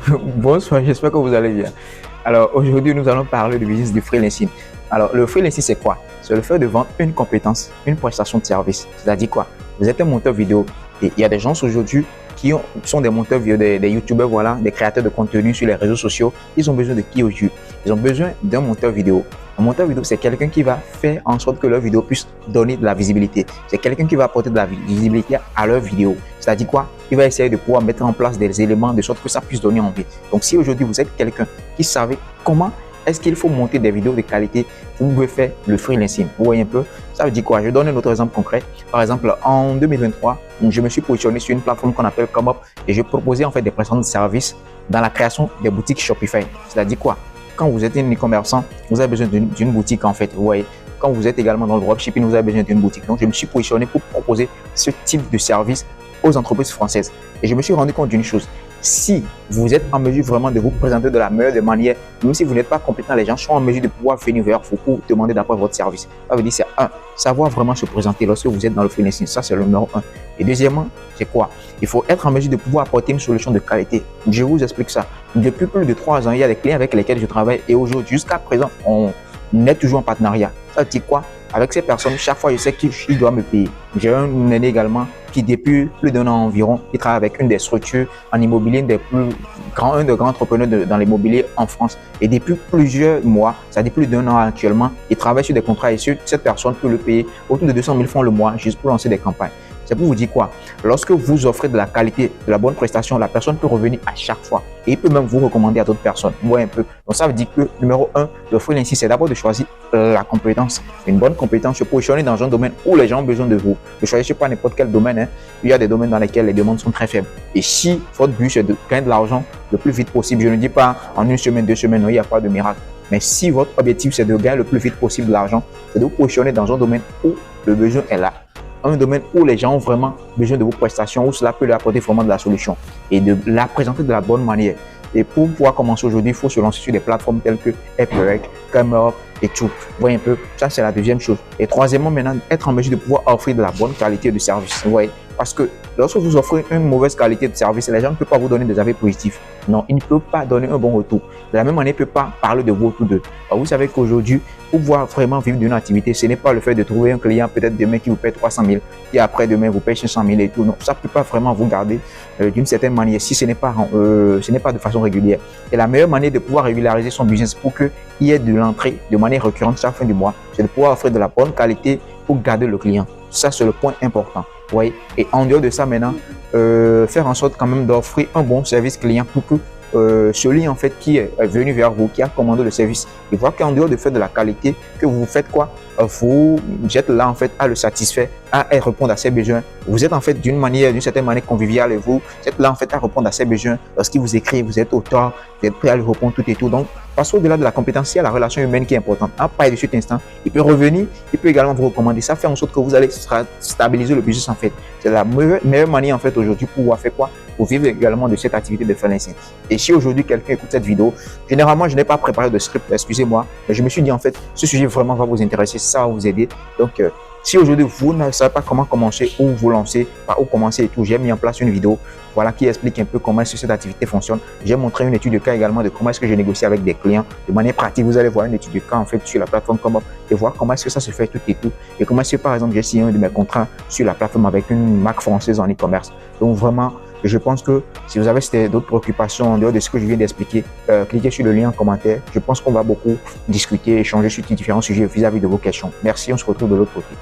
Bonsoir, j'espère que vous allez bien. Alors aujourd'hui, nous allons parler du business du freelancing. Alors le freelancing, c'est quoi? C'est le fait de vendre une compétence, une prestation de service. C'est-à-dire quoi? Vous êtes un monteur vidéo et il y a des gens aujourd'hui qui sont des monteurs vidéo, des youtubeurs, voilà, des créateurs de contenu sur les réseaux sociaux. Ils ont besoin de qui aujourd'hui? Ils ont besoin d'un monteur vidéo. Un monteur vidéo, c'est quelqu'un qui va faire en sorte que leur vidéo puisse donner de la visibilité. C'est quelqu'un qui va apporter de la visibilité à leur vidéo. C'est-à-dire quoi? Il va essayer de pouvoir mettre en place des éléments de sorte que ça puisse donner envie. Donc, si aujourd'hui vous êtes quelqu'un qui savait comment est-ce qu'il faut monter des vidéos de qualité, vous pouvez faire le freelancing. Vous voyez un peu? Ça veut dire quoi? Je donne un autre exemple concret. Par exemple, en 2023, je me suis positionné sur une plateforme qu'on appelle ComeUp et je proposais en fait des prestations de services dans la création des boutiques Shopify. C'est-à-dire quoi? Quand vous êtes un e-commerçant, vous avez besoin d'une boutique en fait. Vous voyez? Quand vous êtes également dans le dropshipping, vous avez besoin d'une boutique. Donc, je me suis positionné pour proposer ce type de service aux entreprises françaises. Et je me suis rendu compte d'une chose. Si vous êtes en mesure vraiment de vous présenter de la meilleure des manières, même si vous n'êtes pas compétent, les gens sont en mesure de pouvoir venir vers vous pour demander d'après votre service. Ça veut dire c'est savoir vraiment se présenter lorsque vous êtes dans le freelancing. Ça, c'est le numéro 1. Et deuxièmement, c'est quoi? Il faut être en mesure de pouvoir apporter une solution de qualité. Je vous explique ça. Depuis plus de 3 ans, il y a des clients avec lesquels je travaille et aujourd'hui, jusqu'à présent, on est toujours en partenariat. Ça veut dire quoi? Avec ces personnes, chaque fois, je sais qu'il doit me payer. J'ai un aîné également qui, depuis plus d'un an environ, il travaille avec une des structures en immobilier, un des grands entrepreneurs dans l'immobilier en France. Et depuis plusieurs mois, ça dit plus d'un an actuellement, il travaille sur des contrats et cette personne peut le payer autour de 200 000 francs le mois juste pour lancer des campagnes. C'est pour vous dire quoi? Lorsque vous offrez de la qualité, de la bonne prestation, la personne peut revenir à chaque fois et il peut même vous recommander à d'autres personnes. Vous voyez un peu. Donc ça veut dire que numéro 1, le freelancing, c'est d'abord de choisir la compétence. Une bonne compétence, se positionner dans un domaine où les gens ont besoin de vous. Ne choisissez pas n'importe quel domaine. Hein. Il y a des domaines dans lesquels les demandes sont très faibles. Et si votre but c'est de gagner de l'argent le plus vite possible, je ne dis pas en une semaine, 2 semaines, non, il n'y a pas de miracle. Mais si votre objectif c'est de gagner le plus vite possible de l'argent, c'est de vous positionner dans un domaine où le besoin est là. Un domaine où les gens ont vraiment besoin de vos prestations, où cela peut leur apporter vraiment de la solution et de la présenter de la bonne manière. Et pour pouvoir commencer aujourd'hui, il faut se lancer sur des plateformes telles que Upwork, ComeUp et tout. Vous voyez un peu, ça c'est la deuxième chose. Et troisièmement, maintenant, être en mesure de pouvoir offrir de la bonne qualité de service. Vous voyez, parce que lorsque vous offrez une mauvaise qualité de service, les gens ne peuvent pas vous donner des avis positifs. Non, ils ne peuvent pas donner un bon retour. De la même manière, ils ne peuvent pas parler de vous autour d'eux. Vous savez qu'aujourd'hui, pour pouvoir vraiment vivre d'une activité, ce n'est pas le fait de trouver un client peut-être demain qui vous paie 300 000 et après demain vous paye 500 000 et tout. Non, ça ne peut pas vraiment vous garder d'une certaine manière si ce n'est pas de façon régulière. Et la meilleure manière de pouvoir régulariser son business pour qu'il y ait de l'entrée de manière récurrente chaque fin du mois, c'est de pouvoir offrir de la bonne qualité pour garder le client. Ça, c'est le point important. Ouais. Et en dehors de ça, maintenant, faire en sorte quand même d'offrir un bon service client pour que celui en fait qui est venu vers vous, qui a commandé le service, il voit qu'en dehors de faire de la qualité, que vous faites quoi? Vous êtes là en fait à le satisfaire, à répondre à ses besoins. Vous êtes en fait d'une certaine manière conviviale et vous êtes là en fait à répondre à ses besoins. Lorsqu'il vous écrit, vous êtes auteur, vous êtes prêt à lui répondre tout et tout. Donc, parce qu'au-delà de la compétence, il y a la relation humaine qui est importante. À partir de cet instant, il peut revenir, il peut également vous recommander. Ça fait en sorte que vous allez stabiliser le business en fait. C'est la meilleure manière en fait aujourd'hui pour pouvoir faire quoi? Pour vivre également de cette activité de freelancing. Et si aujourd'hui quelqu'un écoute cette vidéo, généralement je n'ai pas préparé de script, excusez-moi, mais je me suis dit en fait, ce sujet vraiment va vous intéresser, ça va vous aider. Donc, si aujourd'hui vous ne savez pas comment commencer, où vous lancer, par où commencer et tout, j'ai mis en place une vidéo voilà, qui explique un peu comment est-ce que cette activité fonctionne. J'ai montré une étude de cas également de comment est-ce que je négocie avec des clients. De manière pratique, vous allez voir une étude de cas en fait sur la plateforme ComeUp et voir comment est-ce que ça se fait tout et tout. Et comment est-ce que par exemple j'ai signé un de mes contrats sur la plateforme avec une marque française en e-commerce. Donc vraiment, je pense que si vous avez d'autres préoccupations en dehors de ce que je viens d'expliquer, cliquez sur le lien en commentaire. Je pense qu'on va beaucoup discuter, échanger sur différents sujets vis-à-vis de vos questions. Merci, on se retrouve de l'autre côté.